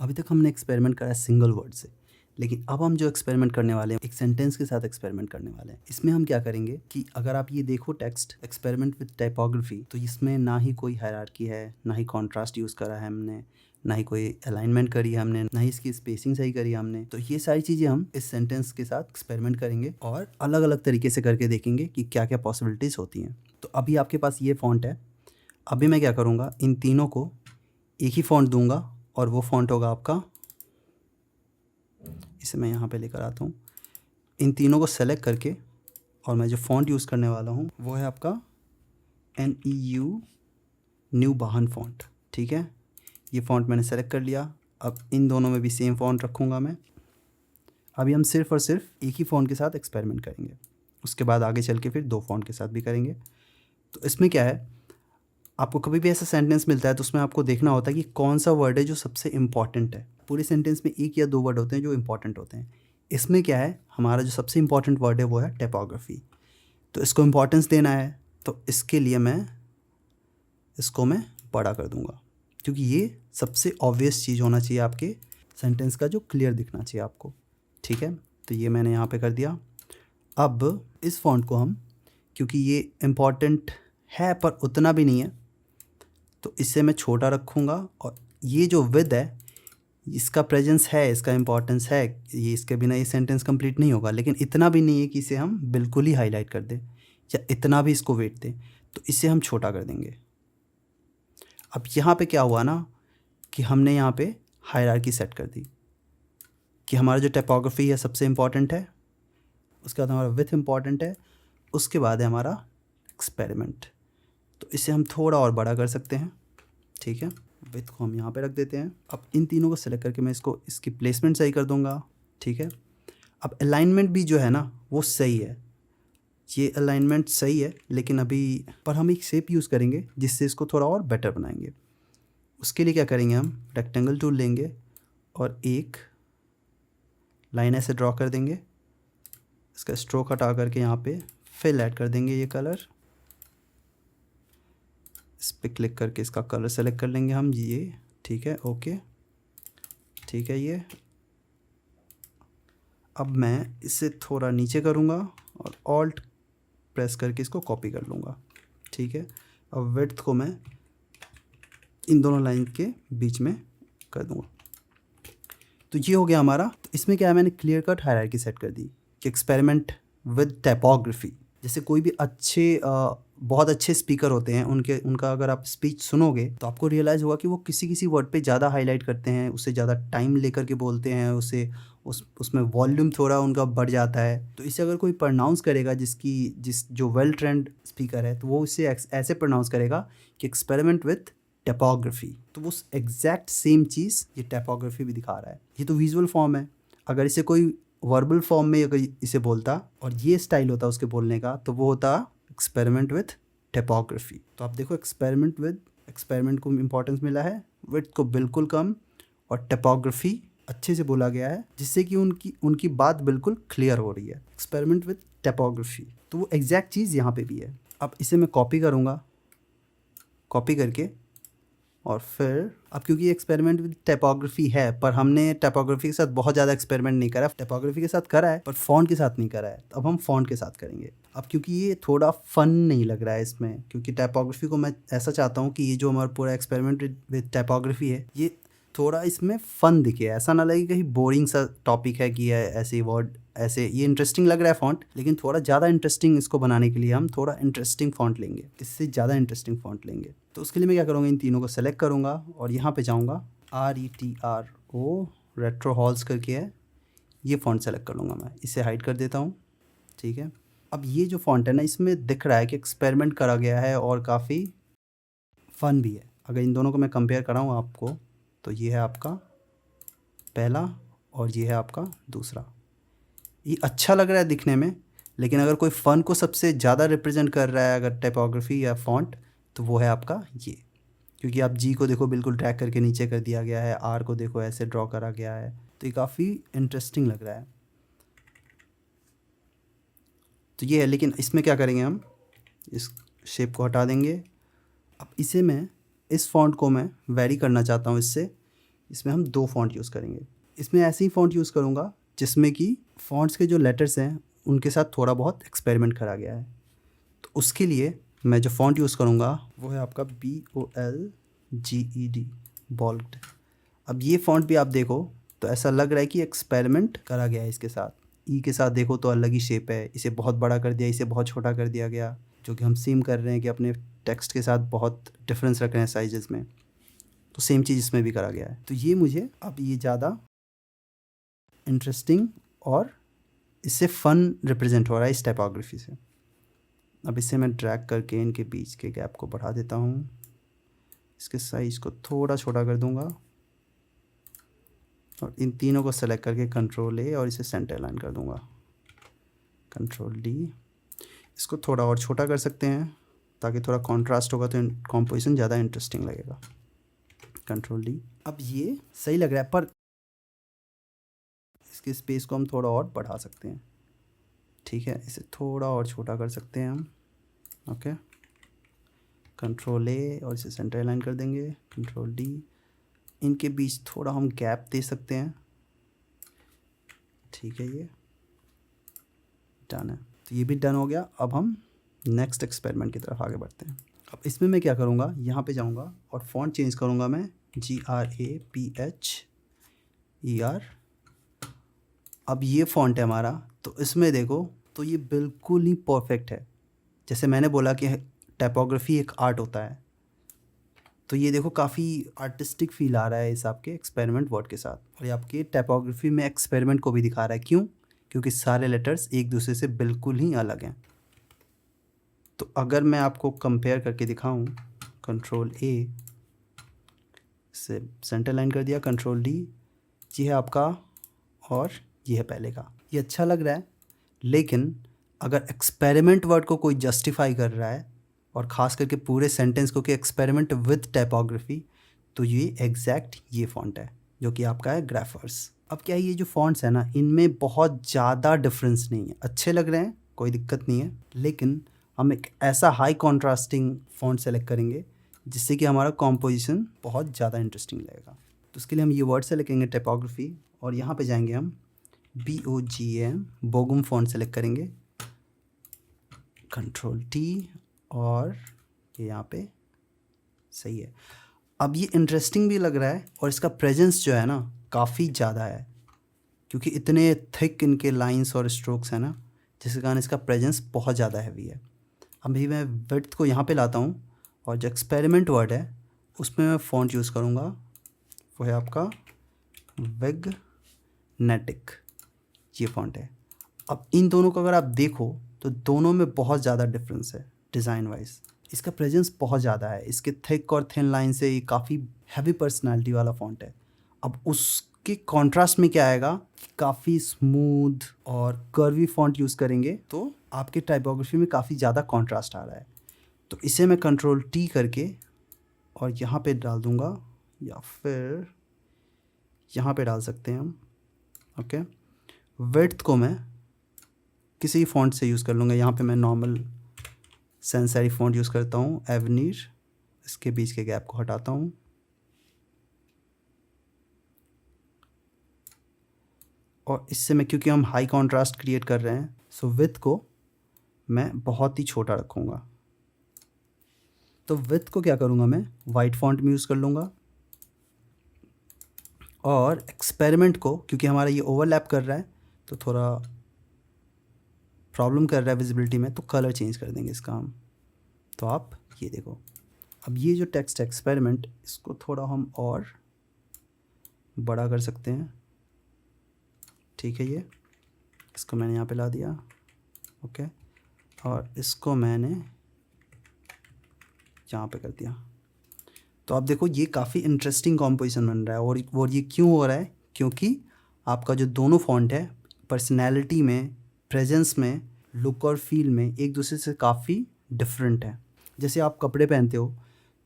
अभी तक हमने एक्सपेरिमेंट करा है सिंगल वर्ड से, लेकिन अब हम जो एक्सपेरिमेंट करने वाले हैं एक सेंटेंस के साथ एक्सपेरिमेंट करने वाले हैं। इसमें हम क्या करेंगे कि अगर आप ये देखो टेक्स्ट एक्सपेरिमेंट विद टाइपोग्राफी, तो इसमें ना ही कोई हायरार्की है, ना ही कॉन्ट्रास्ट यूज़ करा है हमने, ना ही कोई अलाइनमेंट करी है हमने, ना ही इसकी स्पेसिंग सही करी है हमने। तो ये सारी चीज़ें हम इस सेंटेंस के साथ एक्सपेरिमेंट करेंगे और अलग अलग तरीके से करके देखेंगे कि क्या क्या पॉसिबिलिटीज़ होती हैं। तो अभी आपके पास ये फॉन्ट है। अभी मैं क्या करूँगा, इन तीनों को एक ही फॉन्ट दूंगा और वो फॉन्ट होगा आपका, इसे मैं यहाँ पे लेकर आता हूँ। इन तीनों को सेलेक्ट करके और मैं जो फ़ॉन्ट यूज़ करने वाला हूँ वो है आपका NEU न्यू बाहन फ़ॉन्ट। ठीक है, ये फ़ॉन्ट मैंने सेलेक्ट कर लिया। अब इन दोनों में भी सेम फ़ॉन्ट रखूँगा मैं। अभी हम सिर्फ़ और सिर्फ एक ही फ़ॉन्ट के साथ एक्सपेरिमेंट करेंगे, उसके बाद आगे चल के फिर दो फ़ॉन्ट के साथ भी करेंगे। तो इसमें क्या है, आपको कभी भी ऐसा सेंटेंस मिलता है तो उसमें आपको देखना होता है कि कौन सा वर्ड है जो सबसे इम्पॉर्टेंट है। पूरे सेंटेंस में एक या दो वर्ड होते हैं जो इम्पॉर्टेंट होते हैं। इसमें क्या है, हमारा जो सबसे इम्पॉर्टेंट वर्ड है वो है टाइपोग्राफी। तो इसको इम्पॉर्टेंस देना है, तो इसके लिए मैं इसको बड़ा कर दूंगा, क्योंकि ये सबसे ऑब्वियस चीज़ होना चाहिए आपके सेंटेंस का, जो क्लियर दिखना चाहिए आपको। ठीक है, तो ये मैंने यहाँ पे कर दिया। अब इस फॉन्ट को हम, क्योंकि ये इम्पॉर्टेंट है पर उतना भी नहीं है, तो इसे मैं छोटा रखूँगा। और ये जो विद है, इसका प्रेजेंस है, इसका इम्पोर्टेंस है, ये इसके बिना ये सेंटेंस कंप्लीट नहीं होगा, लेकिन इतना भी नहीं है कि इसे हम बिल्कुल ही हाईलाइट कर दें या इतना भी इसको वेट दें, तो इसे हम छोटा कर देंगे। अब यहाँ पे क्या हुआ ना कि हमने यहाँ पे हायरार्की सेट कर दी कि हमारा जो टाइपोग्राफी है सबसे इम्पॉर्टेंट है, उसके बाद हमारा विथ इम्पॉर्टेंट है, उसके बाद है हमारा एक्सपेरिमेंट। तो इसे हम थोड़ा और बड़ा कर सकते हैं। ठीक है, विथ को हम यहाँ पे रख देते हैं। अब इन तीनों को सेलेक्ट करके मैं इसकी प्लेसमेंट सही कर दूंगा। ठीक है, अब अलाइनमेंट भी जो है ना वो सही है, ये अलाइनमेंट सही है, लेकिन अभी पर हम एक शेप यूज़ करेंगे जिससे इसको थोड़ा और बेटर बनाएंगे। उसके लिए क्या करेंगे, हम रेक्टेंगल टूल लेंगे और एक लाइन ऐसे ड्रॉ कर देंगे। इसका स्ट्रोक हटा करके यहाँ पे फिल ऐड कर देंगे, ये कलर। इस पर क्लिक करके इसका कलर सेलेक्ट कर लेंगे हम, ये। ठीक है, ओके, ठीक है। ये अब मैं इसे थोड़ा नीचे करूँगा और ऑल्ट प्रेस करके इसको कॉपी कर लूँगा। ठीक है, अब विड्थ को मैं इन दोनों लाइन के बीच में कर दूँगा। तो ये हो गया हमारा। तो इसमें क्या है, मैंने क्लियर कट हायरार्की सेट कर दी कि एक्सपेरिमेंट विद टाइपोग्राफी। जैसे कोई भी बहुत अच्छे स्पीकर होते हैं, उनका अगर आप स्पीच सुनोगे तो आपको रियलाइज़ होगा कि वो किसी किसी वर्ड पे ज़्यादा हाईलाइट करते हैं, उससे ज़्यादा टाइम लेकर के बोलते हैं, उसमें वॉल्यूम थोड़ा उनका बढ़ जाता है। तो इसे अगर कोई प्रोनाउंस करेगा जो वेल ट्रेंड स्पीकर है, तो वो इसे ऐसे प्रोनाउंस करेगा कि एक्सपेरिमेंट विथ टाइपोग्राफी। तो वो एग्जैक्ट सेम चीज़ ये टाइपोग्राफी भी दिखा रहा है। ये तो विजुअल फॉर्म है। अगर इसे कोई वर्बल फॉर्म में अगर इसे बोलता और ये स्टाइल होता उसके बोलने का, तो वो होता एक्सपेरिमेंट विथ टाइपोग्राफी। तो आप देखो, एक्सपेरिमेंट को इम्पोर्टेंस मिला है, विथ को बिल्कुल कम, और टाइपोग्राफी अच्छे से बोला गया है, जिससे कि उनकी बात बिल्कुल क्लियर हो रही है। एक्सपेरिमेंट विथ टाइपोग्राफी, तो वो एग्जैक्ट चीज़ यहाँ पे भी है। अब इसे मैं कॉपी करूँगा, कॉपी करके, और फिर अब क्योंकि एक्सपेरिमेंट विद टाइपोग्राफी है, पर हमने टाइपोग्राफी के साथ बहुत ज़्यादा एक्सपेरिमेंट नहीं करा। टाइपोग्राफी के साथ करा है पर फॉन्ट के साथ नहीं करा है। तो अब हम फॉन्ट के साथ करेंगे। अब क्योंकि ये थोड़ा फन नहीं लग रहा है इसमें, क्योंकि टाइपोग्राफी को मैं ऐसा चाहता हूँ कि ये जो हमारा पूरा एक्सपेरिमेंट विद टाइपोग्राफी है, ये थोड़ा इसमें फ़न दिखे, ऐसा ना लगे कहीं बोरिंग सा टॉपिक है कि ऐसे वर्ड ऐसे। ये इंटरेस्टिंग लग रहा है फ़ॉन्ट, लेकिन थोड़ा ज़्यादा इंटरेस्टिंग इसको बनाने के लिए हम थोड़ा इंटरेस्टिंग फ़ॉन्ट लेंगे, इससे ज़्यादा इंटरेस्टिंग फ़ॉन्ट लेंगे। तो उसके लिए मैं क्या करूँगा, इन तीनों को सेलेक्ट करूँगा और यहाँ पे जाऊँगा, RETRO रेट्रो हॉल्स करके है, ये फ़ॉन्ट सेलेक्ट कर लूँगा मैं। इसे हाइड कर देता हूँ। ठीक है, अब ये जो फ़ॉन्ट है ना, इसमें दिख रहा है कि एक्सपेरिमेंट करा गया है और काफ़ी फ़न भी है। अगर इन दोनों को मैं कंपेयर कराऊँ आपको, तो ये है आपका पहला और ये है आपका दूसरा। ये अच्छा लग रहा है दिखने में, लेकिन अगर कोई फ़न को सबसे ज़्यादा रिप्रेजेंट कर रहा है अगर टाइपोग्राफी या फ़ॉन्ट, तो वो है आपका ये। क्योंकि आप जी को देखो बिल्कुल ड्रैग करके नीचे कर दिया गया है, आर को देखो ऐसे ड्रॉ करा गया है, तो ये काफ़ी इंटरेस्टिंग लग रहा है। तो ये है, लेकिन इसमें क्या करेंगे, हम इस शेप को हटा देंगे। अब इस फ़ॉन्ट को मैं वेरी करना चाहता हूँ इससे, इसमें हम 2 फ़ॉन्ट यूज़ करेंगे। इसमें ऐसे ही फ़ॉन्ट यूज़ करूँगा जिसमें कि फ़ॉन्ट्स के जो लेटर्स हैं उनके साथ थोड़ा बहुत एक्सपेरिमेंट करा गया है। तो उसके लिए मैं जो फ़ॉन्ट यूज़ करूँगा वो है आपका BOLGED, बोल्ड। अब ये फ़ॉन्ट भी आप देखो तो ऐसा लग रहा है कि एक्सपेरिमेंट करा गया है इसके साथ। ई के साथ देखो तो अलग ही शेप है, इसे बहुत बड़ा कर दिया, इसे बहुत छोटा कर दिया गया, जो कि हम सेम कर रहे हैं कि अपने टेक्स्ट के साथ बहुत डिफरेंस रख रहे हैं साइजेस में। तो सेम चीज़ इसमें भी करा गया है। तो ये मुझे अब ये ज़्यादा इंटरेस्टिंग और इससे फ़न रिप्रेजेंट हो रहा है इस टाइपोग्राफी से। अब इसे मैं ड्रैग करके इनके बीच के गैप को बढ़ा देता हूँ, इसके साइज को थोड़ा छोटा कर दूँगा और इन तीनों को सेलेक्ट करके कंट्रोल A और इसे सेंटर लाइन कर दूँगा, कंट्रोल D। इसको थोड़ा और छोटा कर सकते हैं ताकि थोड़ा कॉन्ट्रास्ट होगा तो कॉम्पोजिशन ज़्यादा इंटरेस्टिंग लगेगा, कंट्रोल D। अब ये सही लग रहा है पर इसके स्पेस को हम थोड़ा और बढ़ा सकते हैं। ठीक है, इसे थोड़ा और छोटा कर सकते हैं हम। ओके, कंट्रोल A और इसे सेंटर लाइन कर देंगे, कंट्रोल D। इनके बीच थोड़ा हम गैप दे सकते हैं। ठीक है, ये डन है। तो ये भी डन हो गया। अब हम नेक्स्ट एक्सपेरिमेंट की तरफ आगे बढ़ते हैं। अब इसमें मैं क्या करूँगा, यहाँ पे जाऊँगा और फ़ॉन्ट चेंज करूँगा मैं GRAPHER। अब ये फ़ॉन्ट है हमारा, तो इसमें देखो तो ये बिल्कुल ही परफेक्ट है। जैसे मैंने बोला कि टाइपोग्राफी एक आर्ट होता है, तो ये देखो काफ़ी आर्टिस्टिक फील आ रहा है इस आपके एक्सपेरिमेंट वर्ड के साथ। और ये आपके टाइपोग्राफी में एक्सपेरिमेंट को भी दिखा रहा है। क्यों? क्योंकि सारे लेटर्स एक दूसरे से बिल्कुल ही अलग हैं। तो अगर मैं आपको कंपेयर करके दिखाऊं, कंट्रोल A से सेंटर लाइन कर दिया, कंट्रोल D, ये है आपका और ये है पहले का। ये अच्छा लग रहा है, लेकिन अगर एक्सपेरिमेंट वर्ड को कोई जस्टिफाई कर रहा है और ख़ास करके पूरे सेंटेंस को कि एक्सपेरिमेंट विद टाइपोग्राफी, तो ये एग्जैक्ट ये फ़ॉन्ट है जो कि आपका है ग्राफर्स। अब क्या है, ये जो फ़ॉन्ट्स है ना, इनमें बहुत ज़्यादा डिफरेंस नहीं है, अच्छे लग रहे हैं, कोई दिक्कत नहीं है, लेकिन हम एक ऐसा हाई कॉन्ट्रास्टिंग फ़ॉन्ट सेलेक्ट करेंगे जिससे कि हमारा कॉम्पोजिशन बहुत ज़्यादा इंटरेस्टिंग लगेगा। तो उसके लिए हम ये वर्ड सेलेक्ट करेंगे टाइपोग्राफी और यहाँ पे जाएंगे हम BOGM, बोगम फ़ॉन्ट सेलेक्ट करेंगे, कंट्रोल T और ये यहाँ पे सही है। अब ये इंटरेस्टिंग भी लग रहा है और इसका प्रेजेंस जो है ना काफ़ी ज़्यादा है, क्योंकि इतने थिक इनके लाइंस और स्ट्रोक्स हैं ना, जिसके कारण इसका प्रेजेंस बहुत ज़्यादा हैवी है। अभी मैं विड्थ को यहाँ पे लाता हूँ और जो एक्सपेरिमेंट वर्ड है उसमें मैं फ़ॉन्ट यूज़ करूँगा, वो है आपका विग्नेटिक, ये फ़ॉन्ट है। अब इन दोनों को अगर आप देखो तो दोनों में बहुत ज़्यादा डिफरेंस है डिज़ाइन वाइज। इसका प्रेजेंस बहुत ज़्यादा है, इसके थिक और थिन लाइन से ये काफ़ी हैवी पर्सनालिटी वाला फ़ॉन्ट है। अब उसके कॉन्ट्रास्ट में क्या आएगा, काफ़ी स्मूथ और कर्वी फ़ॉन्ट यूज़ करेंगे तो आपके टाइपोग्राफी में काफ़ी ज़्यादा कॉन्ट्रास्ट आ रहा है। तो इसे मैं कंट्रोल T करके और यहाँ पे डाल दूँगा, या फिर यहाँ पे डाल सकते हैं हम। ओके, विड्थ को मैं किसी फ़ॉन्ट से यूज़ कर लूँगा। यहाँ पे मैं normal sans serif font use करता हूँ, एवेनिर। इसके बीच के गैप को हटाता हूँ और इससे मैं, क्योंकि हम हाई कॉन्ट्रास्ट क्रिएट कर रहे हैं, सो विड्थ को मैं बहुत ही छोटा रखूँगा। तो विड्थ को क्या करूँगा, मैं वाइट फ़ॉन्ट में यूज़ कर लूँगा और एक्सपेरिमेंट को, क्योंकि हमारा ये ओवरलैप कर रहा है तो थोड़ा प्रॉब्लम कर रहा है विजिबिलिटी में, तो कलर चेंज कर देंगे इसका हम। तो आप ये देखो, अब ये जो टेक्स्ट एक्सपेरिमेंट, इसको थोड़ा हम और बड़ा कर सकते हैं। ठीक है, ये इसको मैंने यहाँ पे ला दिया। ओके, और इसको मैंने यहाँ पे कर दिया। तो आप देखो ये काफ़ी इंटरेस्टिंग कॉम्पोजिशन बन रहा है। और ये क्यों हो रहा है, क्योंकि आपका जो दोनों फ़ॉन्ट है पर्सनैलिटी में, प्रेजेंस में, लुक और फील में एक दूसरे से काफ़ी डिफरेंट है। जैसे आप कपड़े पहनते हो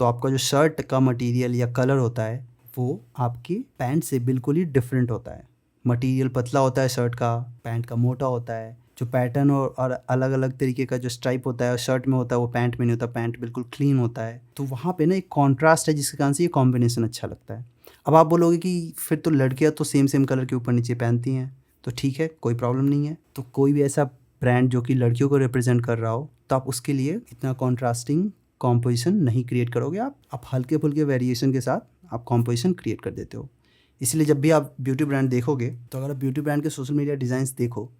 तो आपका जो शर्ट का मटेरियल या कलर होता है वो आपकी पैंट से बिल्कुल ही डिफरेंट होता है। मटेरियल पतला होता है शर्ट का, पैंट का मोटा होता है। जो पैटर्न और अलग अलग तरीके का जो स्ट्राइप होता है शर्ट में होता है वो पैंट में नहीं होता, पैंट बिल्कुल क्लीन होता है। तो वहाँ पे ना एक कॉन्ट्रास्ट है जिसके कारण से ये कॉम्बिनेशन अच्छा लगता है। अब आप बोलोगे कि फिर तो लड़कियां तो सेम सेम कलर के ऊपर नीचे पहनती हैं, तो ठीक है, कोई प्रॉब्लम नहीं है। तो कोई भी ऐसा ब्रांड जो कि लड़कियों को रिप्रेजेंट कर रहा हो, तो आप उसके लिए इतना कॉन्ट्रास्टिंग कॉम्पोजिशन नहीं क्रिएट करोगे। आप हल्के फुल्के वेरिएशन के साथ आप कॉम्पोजिशन क्रिएट कर देते हो। इसलिए जब भी आप ब्यूटी ब्रांड देखोगे, तो अगर आप ब्यूटी ब्रांड के सोशल मीडिया डिज़ाइंस देखो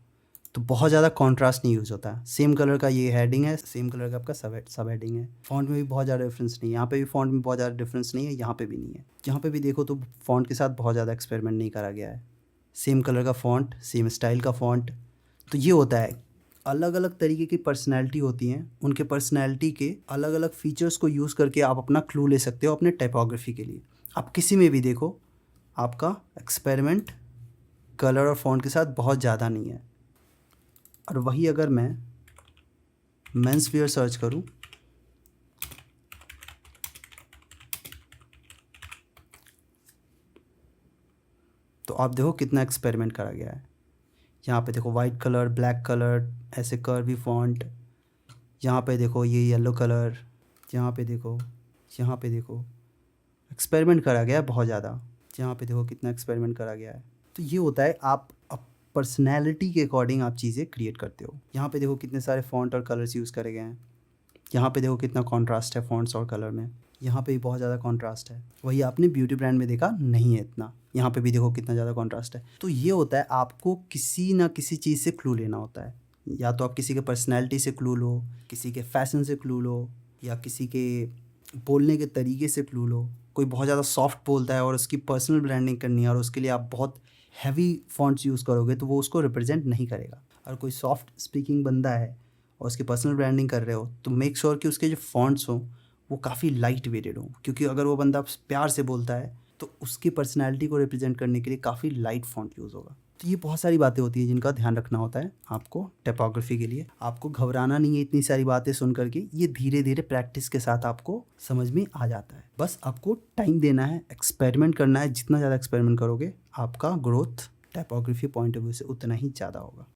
तो बहुत ज़्यादा कॉन्ट्रास्ट नहीं यूज़ होता है। सेम कलर का ये हेडिंग है, सेम कलर का आपका सब हेडिंग है। फ़ॉन्ट में भी बहुत ज़्यादा डिफरेंस नहीं है, यहाँ पे भी फ़ॉन्ट में बहुत ज़्यादा डिफरेंस नहीं है, यहाँ पे भी नहीं है। यहाँ पे भी देखो तो फ़ॉन्ट के साथ बहुत ज़्यादा एक्सपेरिमेंट नहीं करा गया है। सेम कलर का फ़ॉन्ट, सेम स्टाइल का फ़ॉन्ट। तो ये होता है, अलग अलग तरीके की पर्सनैलिटी होती हैं, उनके पर्सनैलिटी के अलग अलग फीचर्स को यूज़ करके आप अपना क्लू ले सकते हो अपने टाइपोग्राफी के लिए। आप किसी में भी देखो, आपका एक्सपेरिमेंट कलर और फ़ॉन्ट के साथ बहुत ज़्यादा नहीं है। और वही अगर मैं मेंस वियर सर्च करूं, तो आप देखो कितना एक्सपेरिमेंट करा गया है। यहाँ पे देखो वाइट कलर, ब्लैक कलर, ऐसे कर्वी फॉन्ट। यहाँ पे देखो ये येलो कलर, यहाँ पे देखो, यहाँ पे देखो, एक्सपेरिमेंट करा गया है बहुत ज़्यादा। यहाँ पे देखो कितना एक्सपेरिमेंट करा गया है। तो ये होता है, आप पर्सनैलिटी के अकॉर्डिंग आप चीज़ें क्रिएट करते हो। यहाँ पे देखो कितने सारे फ़ॉन्ट और कलर्स यूज़ करे गए हैं। यहाँ पे देखो कितना कॉन्ट्रास्ट है फ़ॉन्ट्स और कलर में। यहाँ पे भी बहुत ज़्यादा कॉन्ट्रास्ट है, वही आपने ब्यूटी ब्रांड में देखा नहीं है इतना। यहाँ पे भी देखो कितना ज़्यादा कॉन्ट्रास्ट है। तो ये होता है, आपको किसी ना किसी चीज़ से क्लू लेना होता है। या तो आप किसी के पर्सनैलिटी से क्लू लो, किसी के फैशन से क्लू लो, या किसी के बोलने के तरीके से क्लू लो। कोई बहुत ज़्यादा सॉफ्ट बोलता है और उसकी पर्सनल ब्रांडिंग करनी है और उसके लिए आप बहुत हैवी फॉन्ट्स यूज़ करोगे, तो वो उसको रिप्रेजेंट नहीं करेगा। और कोई सॉफ्ट स्पीकिंग बंदा है और उसकी पर्सनल ब्रांडिंग कर रहे हो, तो मेक श्योर कि उसके जो फॉन्ट्स हों वो काफ़ी लाइट वेटेड हों, क्योंकि अगर वो बंदा प्यार से बोलता है तो उसकी पर्सनैलिटी को रिप्रेजेंट करने के लिए काफ़ी लाइट फॉन्ट यूज़ होगा। तो ये बहुत सारी बातें होती हैं जिनका ध्यान रखना होता है आपको टाइपोग्राफी के लिए। आपको घबराना नहीं है इतनी सारी बातें सुन करके, ये धीरे धीरे प्रैक्टिस के साथ आपको समझ में आ जाता है। बस आपको टाइम देना है, एक्सपेरिमेंट करना है। जितना ज़्यादा एक्सपेरिमेंट करोगे, आपका growth typography point of view से उतना ही ज़्यादा होगा।